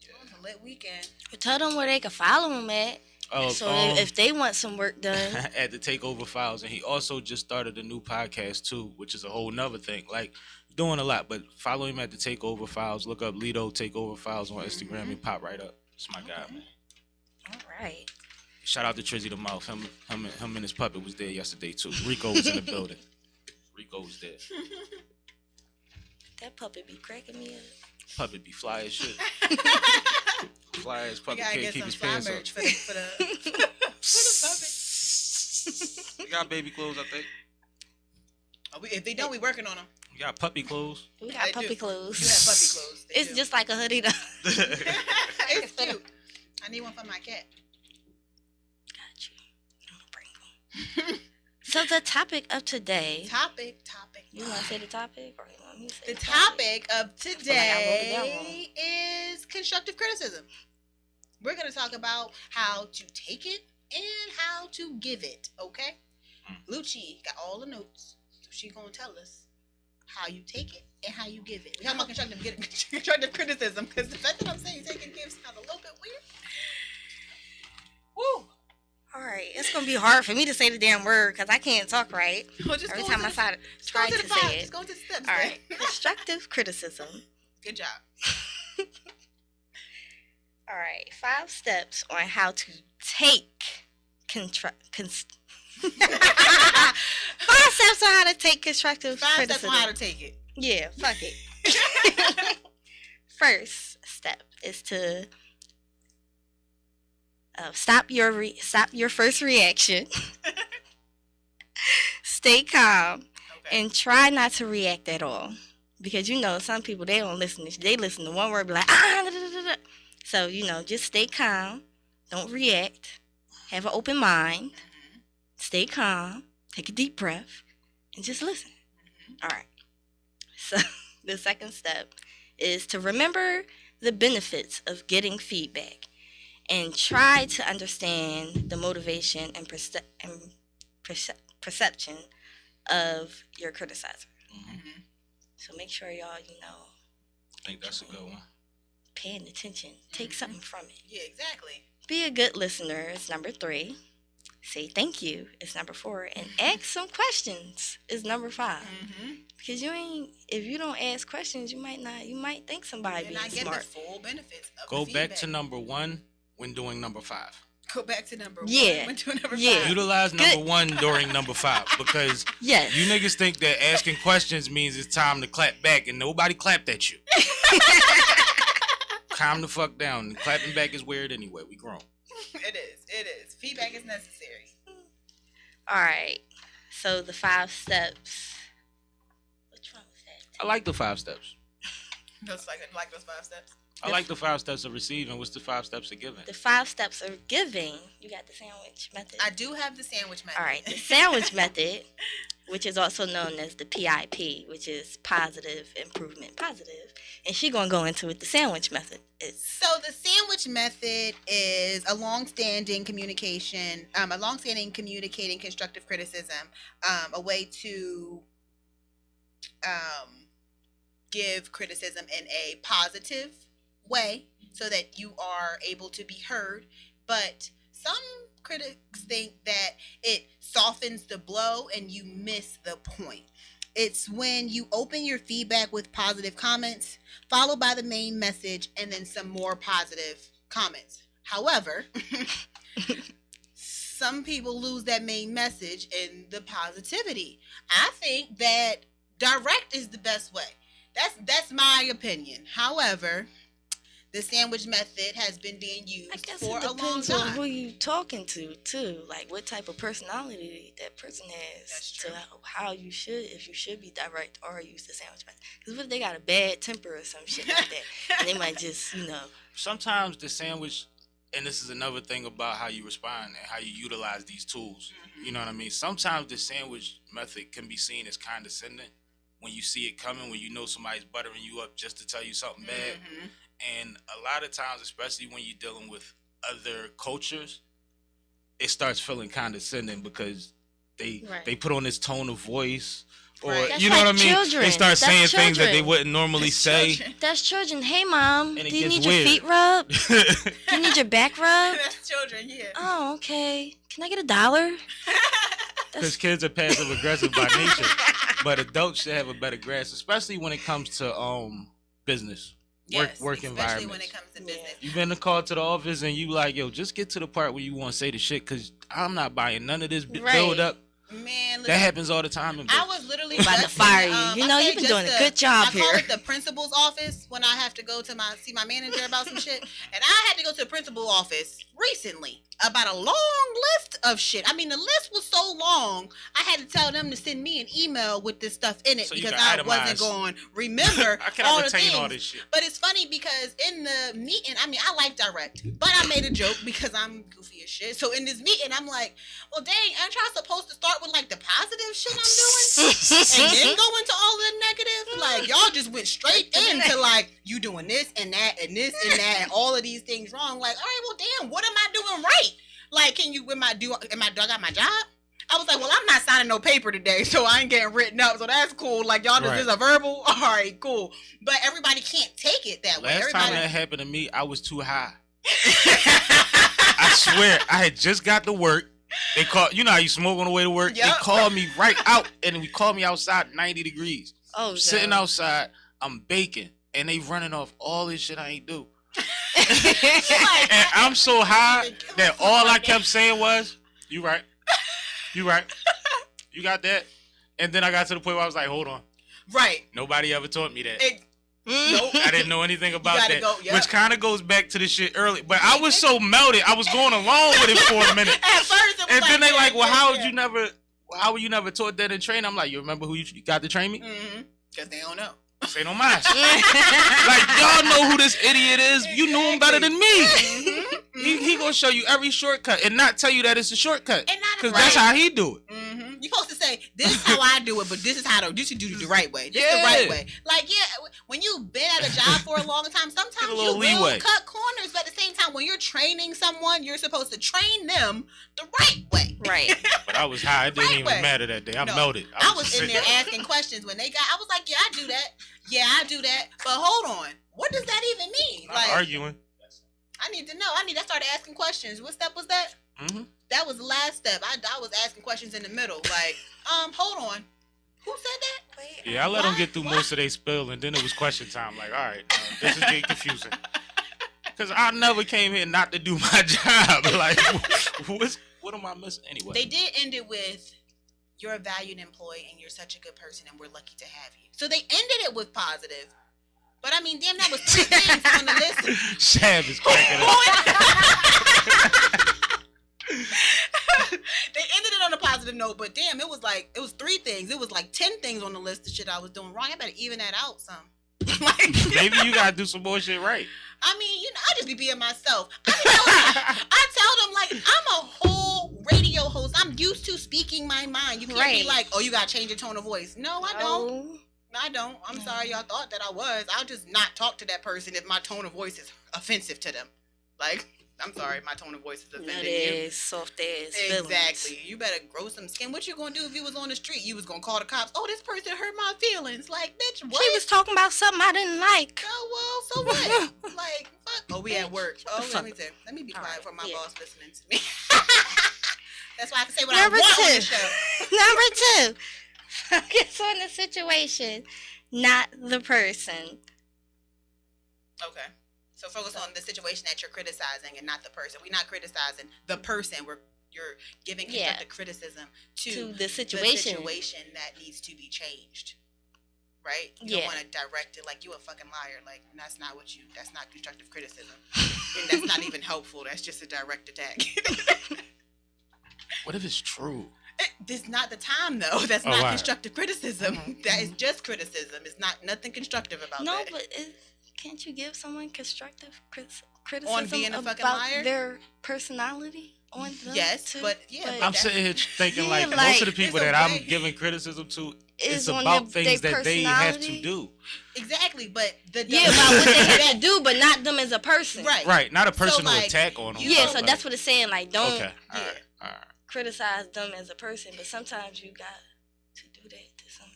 It was a lit weekend. But tell them where they can follow him at. Oh, So if they want some work done. at the Takeover Files, and he also just started a new podcast too, which is a whole nother thing. Like, doing a lot, but follow him at the Takeover Files. Look up Lido Takeover Files on Instagram and pop right up. It's my guy, man. All right. Shout out to Trizzy the Mouth. Him and his puppet was there yesterday too. Rico was in the building. Rico was there. That puppet be cracking me up. Puppet be fly as shit. Fly as We puppet gotta can't get keep some his fly pants up. merch for the puppet. We got baby clothes, I think. If they don't, we working on them. We got puppy clothes. We got They do. puppy clothes. You have puppy clothes. They It's do. just like a hoodie though. It's cute. I need one for my cat. Got you. I'm gonna bring them. So the topic of today. Topic. You want to say the topic, or you want me to say The topic of today wrong. is constructive criticism. We're going to talk about how to take it and how to give it, okay? Lucci got all the notes, so she's going to tell us how you take it and how you give it. We're talking about constructive criticism, because the fact that I'm saying take and give sounds a little bit weird. Woo! All right, it's gonna be hard for me to say the damn word because I can't talk right. Well, just Every go time to I the- try to say it. Just go to the steps. All right, constructive criticism. Good job. All right, 5 steps on how to take 5 steps on how to take constructive 5 criticism. steps on how to take it. Yeah, fuck it. First step is to stop your first reaction. Stay calm and try not to react at all, because some people, they don't listen. They listen to one word, be like da, da, da, da. So just stay calm. Don't react. Have an open mind. Stay calm. Take a deep breath and just listen. All right. So the second step is to remember the benefits of getting feedback and try to understand the motivation and perception of your criticizer. Mm-hmm. So make sure y'all, I think that's a good one. paying attention. Take something from it. Yeah, exactly. Be a good listener is number 3. Say thank you is number 4. And ask some questions is number 5. Mm-hmm. Because if you don't ask questions, you might think somebody being not get smart. the full benefits of Go the back feedback. to number 1 when doing number 5. Go back to number 1. Yeah. Went to number Yeah. 5. Utilize number 1 during number 5, because Yes. you niggas think that asking questions means it's time to clap back, and nobody clapped at you. Calm the fuck down. Clapping back is weird anyway. We grown. It is. Feedback is necessary. All right. So the 5 steps. Which one was that? I like the 5 steps. Those like those 5 steps. I like the 5 steps of receiving. What's the 5 steps of giving? The 5 steps of giving. You got the sandwich method. I do have the sandwich method. All right. The sandwich method, which is also known as the PIP, which is positive improvement positive. And she gonna go into it. The sandwich method is. So the sandwich method is a long-standing communicating constructive criticism, a way to give criticism in a positive way so that you are able to be heard. But some critics think that it softens the blow and you miss the point. It's when you open your feedback with positive comments, followed by the main message, and then some more positive comments. However, some people lose that main message and the positivity. I think that direct is the best way. That's my opinion. However, the sandwich method has been being used I guess for it a long depends on time. who you talking to too, like what type of personality that person has. That's true. To how you should, if you should be direct or use the sandwich method. Because what if they got a bad temper or some shit like that, and they might just Sometimes the sandwich, and this is another thing about how you respond and how you utilize these tools. You know what I mean? Sometimes the sandwich method can be seen as condescending when you see it coming, when you know somebody's buttering you up just to tell you something bad. Mm-hmm. And a lot of times, especially when you're dealing with other cultures, it starts feeling condescending because they put on this tone of voice, or Right. That's you know like what I mean? children. They start That's saying things that they children. wouldn't normally say. That's children. Hey mom, And it do you gets need weird. your feet rubbed? Do you need your back rubbed? That's children, yeah. Oh, okay. Can I get $1? Because kids are passive aggressive by nature, but adults should have a better grasp, especially when it comes to business. Yes, work especially environments. when it comes to business. You've been called to the office and you like, yo, just get to the part where you want to say the shit, because I'm not buying none of this Right. build up. Man, That happens all the time in I business. was literally About to just fire in, you. You know, I you've say been doing just a good job I call here. it the principal's office when I have to go to see my manager about some shit. And I had to go to the principal office recently about a long list of shit. I mean, the list was so long, I had to tell them to send me an email with this stuff in it So you because can I wasn't itemize. going to remember I all cannot the retain things. all this shit. But it's funny because in the meeting, I mean, I like direct, but I made a joke because I'm goofy as shit. So in this meeting, I'm like, well, dang, aren't y'all supposed to start with like the positive shit I'm doing? And then go into all the negative? Like, y'all just went straight into like, you doing this and that and this and that and all of these things wrong. Like, all right, well, damn, what am I doing right? Like, can you, do I got my job? I was like, well, I'm not signing no paper today, so I ain't getting written up. So that's cool. Like, y'all just is a verbal. All right, cool. But everybody can't take it that way. Last time that happened to me, I was too high. I swear, I had just got to work. They called, you know how you smoke on the way to work? Yep. They called me right out, and we called me outside 90 degrees. Oh, sitting outside, I'm baking, and they running off all this shit I ain't do. And I'm so high that all I kept saying was, you right. You right. You got that? And then I got to the point where I was like, hold on. Right. Nobody ever taught me that. Nope. I didn't know anything about that. Which kind of goes back to the shit early. But I was so melted. I was going along with it for a minute. At first, it was and then they like, well, how were you never taught that in training? I'm like, you remember who you got to train me? Because they don't know. Say no mas. Like, y'all know who this idiot is. You knew him better than me. He gonna show you every shortcut and not tell you that it's a shortcut. Because that's how he do it. You're supposed to say, this is how I do it, but this is how you should do it the right way. This is the right way. Like, when you've been at a job for a long time, sometimes you will cut corners, but at the same time, when you're training someone, you're supposed to train them the right way. Right. But I was high. It didn't even matter that day. I melted. I was in there asking questions when I was like, yeah, I do that. Yeah, I do that. But hold on. What does that even mean? Like, arguing. I need to know. I started asking questions. What step was that? That was the last step. I was asking questions in the middle. Like, hold on. Who said that? Wait, yeah, I let them get through most of their spill, and then it was question time. Like, all right, this is getting confusing. Because I never came here not to do my job. Like, what am I missing anyway? They did end it with, you're a valued employee, and you're such a good person, and we're lucky to have you. So they ended it with positive. But I mean, damn, that was 3 things on the list. Shab is cracking up. They ended it on a positive note, but damn, it was 3 things. It was like 10 things on the list of shit I was doing wrong. I better even that out some. Maybe you gotta do some more shit right. I mean, I just be being myself. I tell them, like, I'm a whole radio host. I'm used to speaking my mind. You can't be like, oh, you gotta change your tone of voice. No, I don't. I don't. I'm sorry y'all thought that I was. I'll just not talk to that person if my tone of voice is offensive to them. Like, I'm sorry, my tone of voice is offending you. Soft ass Exactly. You better grow some skin. What you gonna do if you was on the street? You was gonna call the cops. Oh, this person hurt my feelings. Like, bitch, what? She was talking about something I didn't like. Oh, well, so what? Like, fuck. Oh, we at work. Oh, let me be quiet for my boss listening to me. That's why I can say what I want on the show. Number 2. Focus on the situation, not the person. Okay. So focus on the situation that you're criticizing and not the person. We're not criticizing the person. You're giving constructive criticism to the situation that needs to be changed. Right? You don't want to direct it like you a fucking liar. Like, that's not constructive criticism. And that's not even helpful. That's just a direct attack. What if it's true? This is not the time, though. That's not constructive criticism. That is just criticism. It's nothing constructive about that. No, but can't you give someone constructive criticism on being a fucking about liar? Their personality on them? Yes, but I'm sitting here thinking like most of the people that I'm giving criticism to, it's about things that they have to do. Exactly, but about what they have to do, but not them as a person. Right, not a personal attack on them. Yeah, so that's what it's saying. Like, don't. Okay, all right. Criticize them as a person, but sometimes you got to do that to some.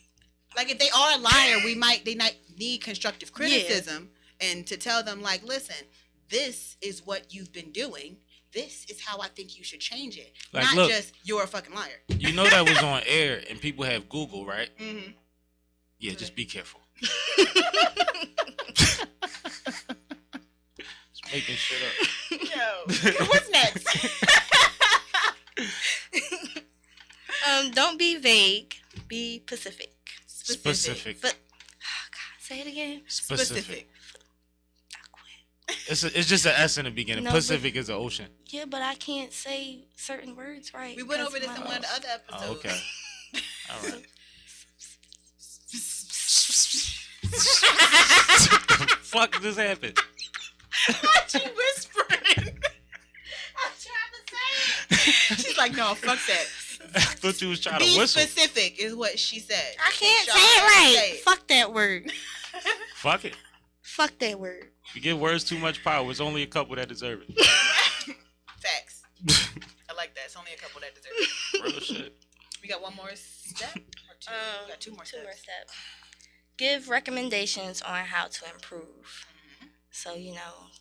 Like, if they are a liar, they might need constructive criticism and to tell them, like, listen, this is what you've been doing. This is how I think you should change it. Like, not just you're a fucking liar. You know that was on air and people have Google, right? Mm-hmm. Yeah, just be careful. Just making shit up. Yo, what's next? Don't be vague. Be specific. Specific. But, say it again. Specific. It's just an S in the beginning. No, Pacific is the ocean. Yeah, but I can't say certain words right. We went over this in one of the other episodes. Oh, okay. All right. What the fuck just happened? What you whispering? I'm trying to say it. She's like, no, fuck that. I thought you was trying to whistle. Be specific is what she said. I can't say it right. Fuck that word. Fuck it. Fuck that word. You give words too much power. There's only a couple that deserve it. Facts. I like that. It's only a couple that deserve it. Real shit. We got one more step or two? We got two more steps. Give recommendations on how to improve. So,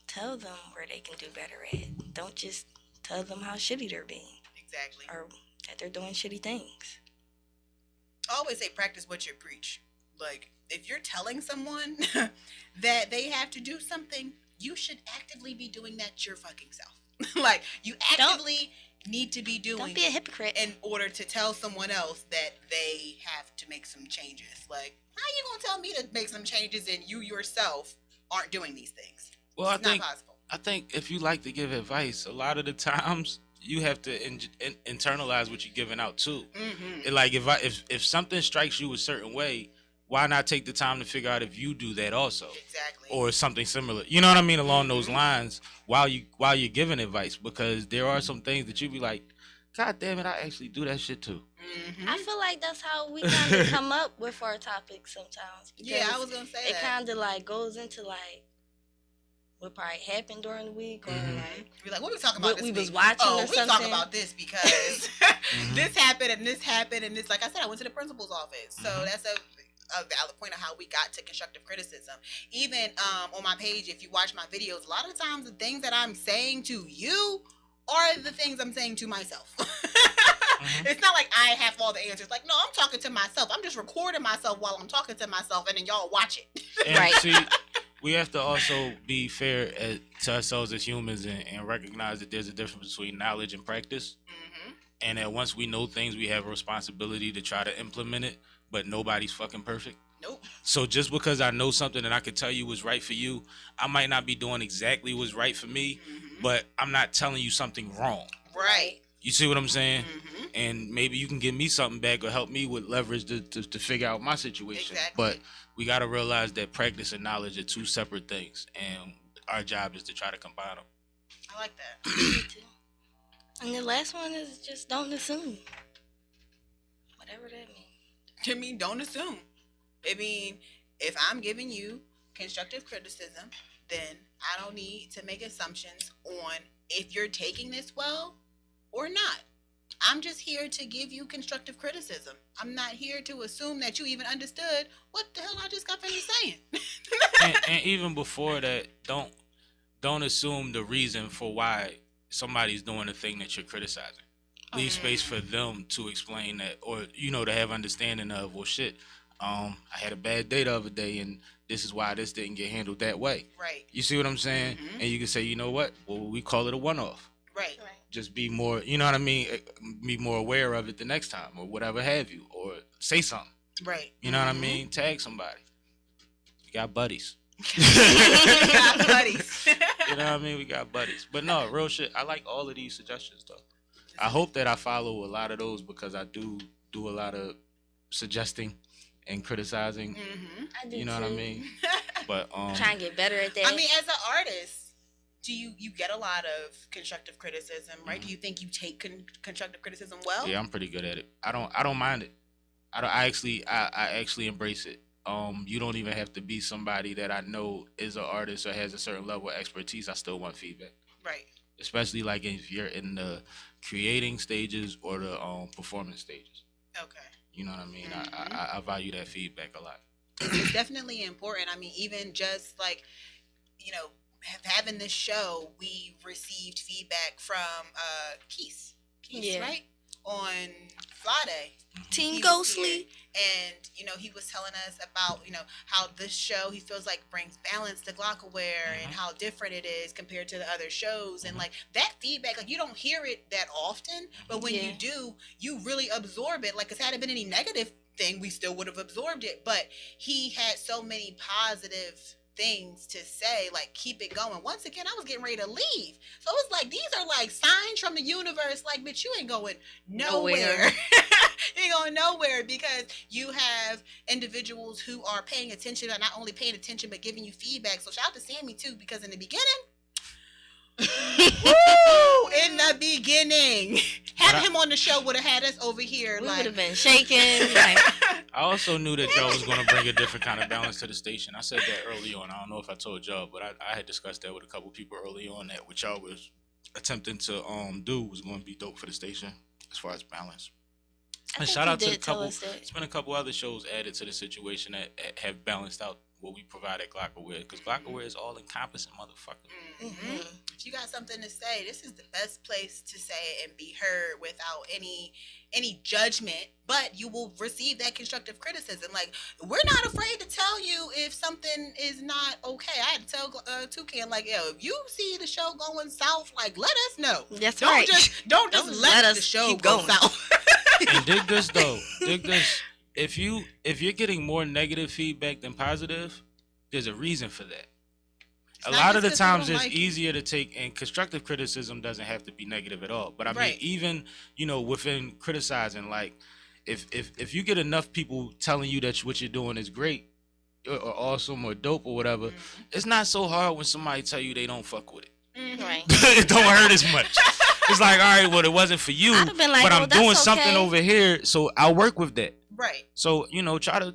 tell them where they can do better at. Don't just tell them how shitty they're being. Exactly. Or that they're doing shitty things. I always say practice what you preach. Like, if you're telling someone that they have to do something, you should actively be doing that your fucking self. Like, you actively need to be doing. Don't be a hypocrite. In order to tell someone else that they have to make some changes. Like, how you gonna tell me to make some changes and you yourself aren't doing these things? Well, it's not possible. I think if you like to give advice, a lot of the times you have to internalize what you're giving out too. Mm-hmm. Like if something strikes you a certain way, why not take the time to figure out if you do that also? Exactly. Or something similar. You know what I mean? Along those lines, while you're giving advice, because there are some things that you be like, God damn it, I actually do that shit too. Mm-hmm. I feel like that's how we kind of come up with our topics sometimes. Yeah, I was gonna say it kind of like goes into like what probably happened during the week, or like we're like, what we talking about? What this we week? was watching, or we something. talk about this because this happened and this happened and this. Like I said, I went to the principal's office, so that's a valid point of how we got to constructive criticism. Even on my page, if you watch my videos, a lot of times the things that I'm saying to you are the things I'm saying to myself. It's not like I have all the answers. Like, no, I'm talking to myself. I'm just recording myself while I'm talking to myself, and then y'all watch it. And right. See, we have to also be fair to ourselves as humans and recognize that there's a difference between knowledge and practice. And that once we know things, we have a responsibility to try to implement it, but nobody's fucking perfect. Nope. So just because I know something that I could tell you was right for you, I might not be doing exactly what's right for me, but I'm not telling you something wrong. Right. You see what I'm saying? And maybe you can give me something back or help me with leverage to figure out my situation. Exactly. But we got to realize that practice and knowledge are two separate things, and our job is to try to combine them. I like that. Me too. And the last one is just don't assume. Whatever that means. I mean, don't assume. I mean, if I'm giving you constructive criticism, then I don't need to make assumptions on if you're taking this well or not. I'm just here to give you constructive criticism. I'm not here to assume that you even understood what the hell I just got finished saying. and even before that, don't assume the reason for why somebody's doing the thing that you're criticizing. Leave space for them to explain that, or to have understanding of, well, shit, I had a bad day the other day, and this is why this didn't get handled that way. Right. You see what I'm saying? And you can say, you know what? Well, we call it a one-off. Right. Just be more, you know what I mean? Be more aware of it the next time, or whatever have you, or say something. Right. You know what I mean? Tag somebody. You got buddies. You got buddies. You know what I mean? We got buddies. But no, real shit. I like all of these suggestions, though. I hope that I follow a lot of those, because I do a lot of suggesting and criticizing. I do you know too. what I mean? But trying to get better at that. I mean, as an artist, do you get a lot of constructive criticism, right? Do you think you take constructive criticism well? Yeah, I'm pretty good at it. I don't mind it. I actually embrace it. You don't even have to be somebody that I know is an artist or has a certain level of expertise. I still want feedback. Right. Especially like if you're in the creating stages or the performance stages. Okay. You know what I mean? I value that feedback a lot. It's definitely important. I mean, even just like, having this show, we received feedback from Keith, right? On Friday. Team Ghostly. And, he was telling us about, how this show, he feels like brings balance to Glockaware and how different it is compared to the other shows. And like that feedback, like you don't hear it that often, but when you do, you really absorb it. Like, if it hadn't been any negative thing, we still would have absorbed it. But he had so many positive things to say, like, keep it going. Once again, I was getting ready to leave, so it's like these are like signs from the universe, like, bitch, you ain't going nowhere. You ain't going nowhere, because you have individuals who are paying attention, and not only paying attention but giving you feedback. So shout out to Sammy too, because in the beginning having him on the show would have had us over here. We like, would have been shaking. Like, I also knew that y'all was going to bring a different kind of balance to the station. I said that early on. I don't know if I told y'all, but I had discussed that with a couple people early on, that what y'all was attempting to do was going to be dope for the station as far as balance. And think shout you out to the did tell couple. us that. It's been a couple other shows added to the situation that have balanced out what we provide at Glockaware, because Glockaware is all encompassing, motherfucker. Mm-hmm. If you got something to say, this is the best place to say it and be heard without any judgment. But you will receive that constructive criticism. Like, we're not afraid to tell you if something is not okay. I had to tell Toucan, like, yo, if you see the show going south, like, let us know. That's don't right. Don't just let us the show keep go going. south. And dig this though. Dig this. If you're getting more negative feedback than positive, there's a reason for that. A lot of the times it's easier to take, and constructive criticism doesn't have to be negative at all. But I mean, even, within criticizing, like if you get enough people telling you that what you're doing is great or awesome or dope or whatever, it's not so hard when somebody tell you they don't fuck with it. Right. It don't hurt as much. It's like, all right, well, it wasn't for you, I'd have been like, but oh, I'm that's doing okay. something over here, so I'll work with that. Right. So try to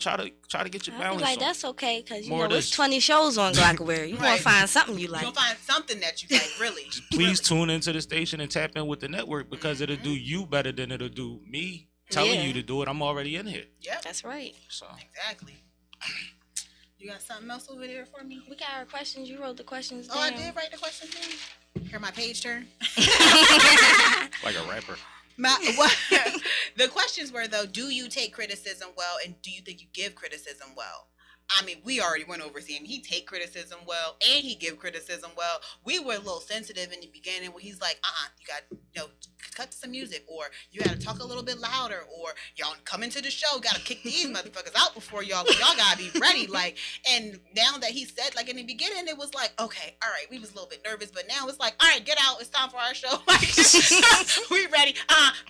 get your I'd balance. be like, on. that's okay, because More there's this. 20 shows on Glockaware. You Right. gonna find something you like. You'll find something that you like, really. Just please tune into the station and tap in with the network, because it'll do you better than it'll do me telling Yeah. you to do it. I'm already in here. Yep. That's right. So Exactly. You got something else over there for me? We got our questions. You wrote the questions down. Oh, I did write the question down. Hear my page turn. like a rapper. The questions were, though, do you take criticism well, and do you think you give criticism well? I mean, we already went over seeing he take criticism well and he give criticism well. We were a little sensitive in the beginning when he's like, you got, cut to some music, or you got to talk a little bit louder, or y'all come into the show, got to kick these motherfuckers out before y'all got to be ready. Like, and now that he said, like, in the beginning, it was like, okay, all right, we was a little bit nervous, but now it's like, all right, get out. It's time for our show. Like, we ready.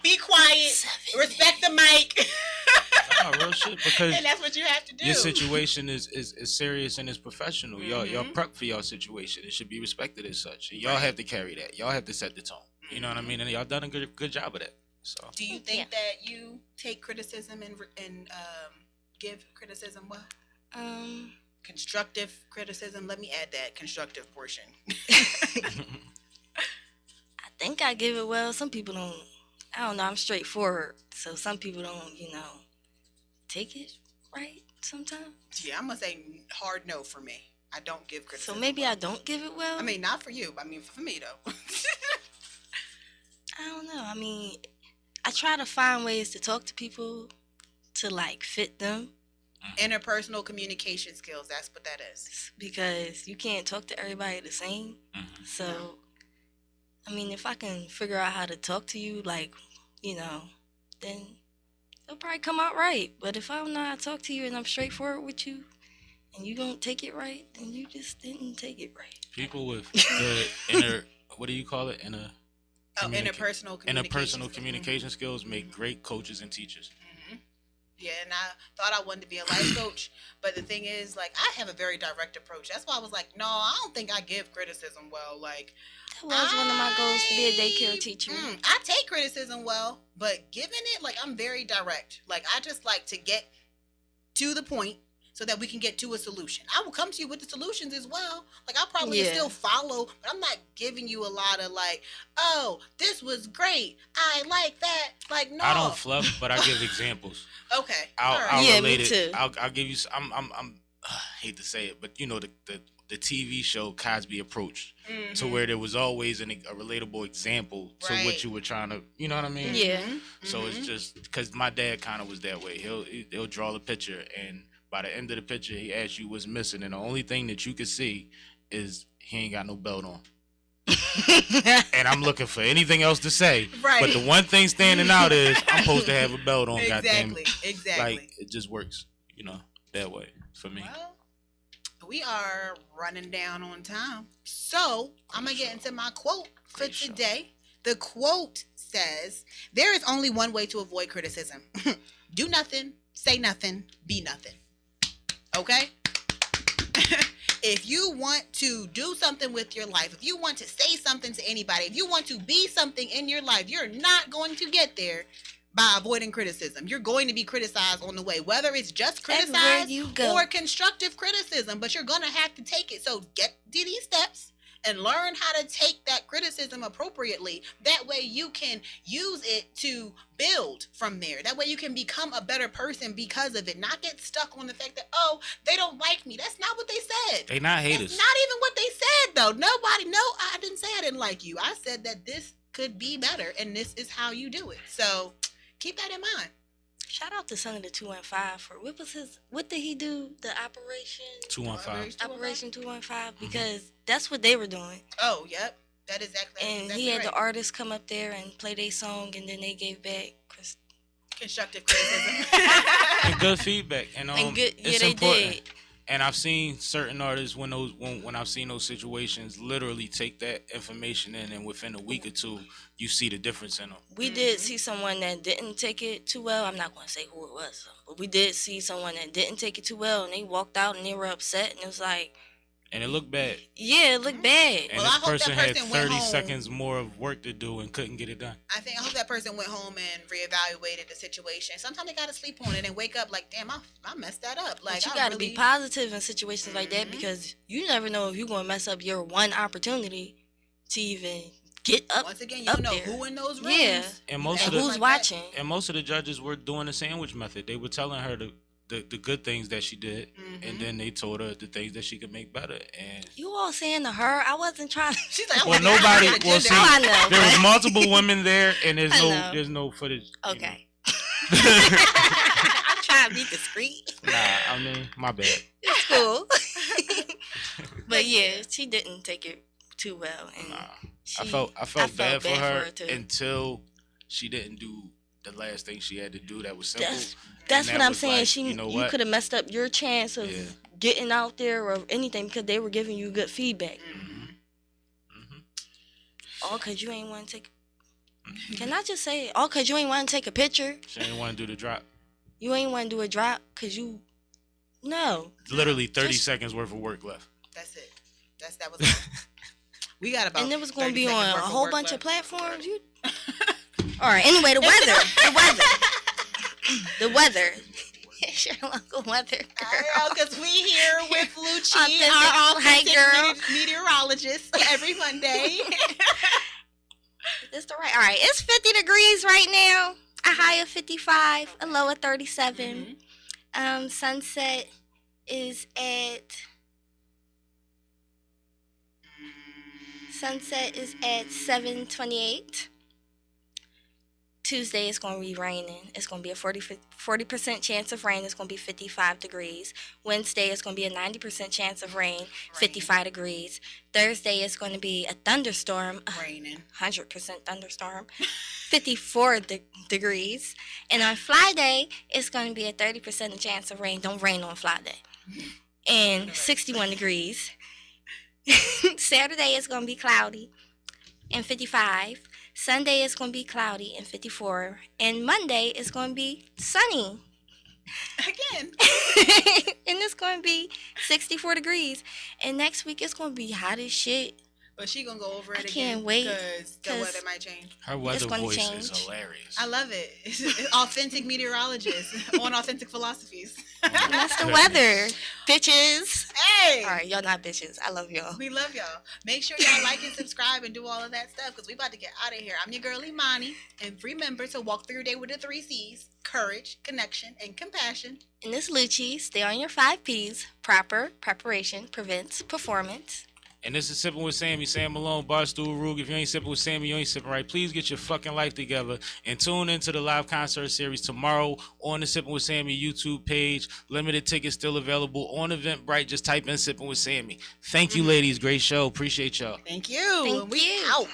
Be quiet. Respect the mic. No, real shit, because And that's what you have to do. your situation is serious and is professional. Y'all prep for y'all situation. It should be respected as such. And y'all have to carry that. Y'all have to set the tone. You know what I mean? And y'all done a good job of that. So Do you think that you take criticism and give criticism well? Constructive criticism. Let me add that constructive portion. I think I give it well. Some people don't. I don't know. I'm straightforward, so some people don't, take it right sometimes. Yeah, I'm gonna say hard no for me. I don't give criticism. So maybe I don't give it well. I mean, not for you. But I mean, for me though. I don't know. I mean, I try to find ways to talk to people to like fit them, Interpersonal communication skills. That's what that is. because you can't talk to everybody the same. So, I mean, if I can figure out how to talk to you, like, then it'll probably come out right. But if I don't know how to talk to you and I'm straightforward with you and you don't take it right, then you just didn't take it right. people with the what do you call it? Interpersonal communication skills make great coaches and teachers. Yeah, and I thought I wanted to be a life coach, but the thing is, like, I have a very direct approach. That's why I was like, no, I don't think I give criticism well. Like, That was one of my goals, to be a daycare teacher. I take criticism well, but giving it, like, I'm very direct. Like, I just like to get to the point so that we can get to a solution. I will come to you with the solutions as well. Like, I'll probably still follow, but I'm not giving you a lot of, like, oh, this was great. I like that. Like, no. I don't fluff, but I give examples. Okay. I'll Yeah, relate me it. too. I'll give you. I hate to say it, but the TV show Cosby Approach, to where there was always a relatable example to what you were trying to. You know what I mean? Yeah. So it's just because my dad kind of was that way. He'll draw the picture, and by the end of the picture, he asks you what's missing, and the only thing that you can see is he ain't got no belt on. And I'm looking for anything else to say. Right. But the one thing standing out is I'm supposed to have a belt on. Goddamn. Exactly. Like, it just works, that way for me. Well, we are running down on time. So I'm going to get into my quote for today. The quote says, there is only one way to avoid criticism. Do nothing, say nothing, be nothing. Okay? If you want to do something with your life, if you want to say something to anybody, if you want to be something in your life, you're not going to get there by avoiding criticism. You're going to be criticized on the way, whether it's just criticized you go. or constructive criticism, but you're going to have to take it. So get to these steps and learn how to take that criticism appropriately. That way you can use it to build from there. That way you can become a better person because of it. Not get stuck on the fact that, oh, they don't like me. That's not what they said. They not haters. That's not even what they said, though. Nobody, no, I didn't say I didn't like you. I said that this could be better, and this is how you do it. So keep that in mind. Shout out to Son of the 215 for what did he do? The Operation 215. Operation 215 because that's what they were doing. Oh, yep. That is exactly. And exactly he had right. the artists come up there and play their song, and then they gave back constructive criticism and good feedback. And good, it's they important. did. And I've seen certain artists when I've seen those situations literally take that information in, and within a week or two, you see the difference in them. We did see someone that didn't take it too well. I'm not going to say who it was, but we did see someone that didn't take it too well, and they walked out and they were upset, and it was like, and it looked bad. Yeah, it looked bad. And well, this I hope person that had person went 30 home. seconds more of work to do and couldn't get it done. I hope that person went home and reevaluated the situation. Sometimes they gotta sleep on it and wake up like, damn, I messed that up. Like, but you gotta be positive in situations like that because you never know if you're gonna mess up your one opportunity to even get up. Once again, you don't know there. who in those rooms. Yeah, and who's watching. And most of the judges were doing the sandwich method. They were telling her the good things that she did, and then they told her the things that she could make better. And you all saying to her, I wasn't trying. She's like, well, nobody. Well, see, I know, there was multiple women there, and there's no footage. Okay. I'm trying to be discreet. Nah, I mean, my bad. It's cool. But yeah, she didn't take it too well, and I felt bad for her until she didn't do the last thing she had to do. That was simple. That's what I'm saying. Like, you could have messed up your chance of getting out there or anything because they were giving you good feedback. All because you ain't want to take. Can I just say all because you ain't want to take a picture? She ain't want to do the drop. You ain't want to do a drop because you. No. Literally 30 seconds worth of work left. That's it. That was it. We got about. And it was going to be on a whole bunch of platforms. All right. Anyway, the weather. The weather. Sherlock weather. Because we here with Lucci, our authentic meteorologist, every Monday. That's the right. All right. It's 50 degrees right now. A high of 55, a low of 37. Sunset is at 7:28. Tuesday is going to be raining. It's going to be a 40% chance of rain. It's going to be 55 degrees. Wednesday is going to be a 90% chance of rain, 55 degrees. Thursday is going to be a thunderstorm, raining, 100% thunderstorm, 54 degrees. And on Friday, it's going to be a 30% chance of rain. Don't rain on Friday. And 61 degrees. Saturday is going to be cloudy and 55. Sunday is going to be cloudy and 54. And Monday is going to be sunny. Again. And it's going to be 64 degrees. And next week it's going to be hot as shit. But she going to go over it again. I can't wait. Because the weather might change. Her weather voice is hilarious. I love it. It's authentic meteorologist on Authentic Philosophies. That's the weather, bitches. Hey. All right, y'all not bitches. I love y'all. We love y'all. Make sure y'all like and subscribe and do all of that stuff because we about to get out of here. I'm your girl Imani. And remember to walk through your day with the 3 C's. Courage, connection, and compassion. And this Lucci, stay on your 5 P's. Proper, preparation, prevents, performance. And this is Sipping with Sammy, Sam Malone, Barstool Rug. If you ain't sipping with Sammy, you ain't sipping right. Please get your fucking life together and tune into the live concert series tomorrow on the Sipping with Sammy YouTube page. Limited tickets still available on Eventbrite. Just type in Sipping with Sammy. Thank you, ladies. Great show. Appreciate y'all. Thank you. Thank you. out.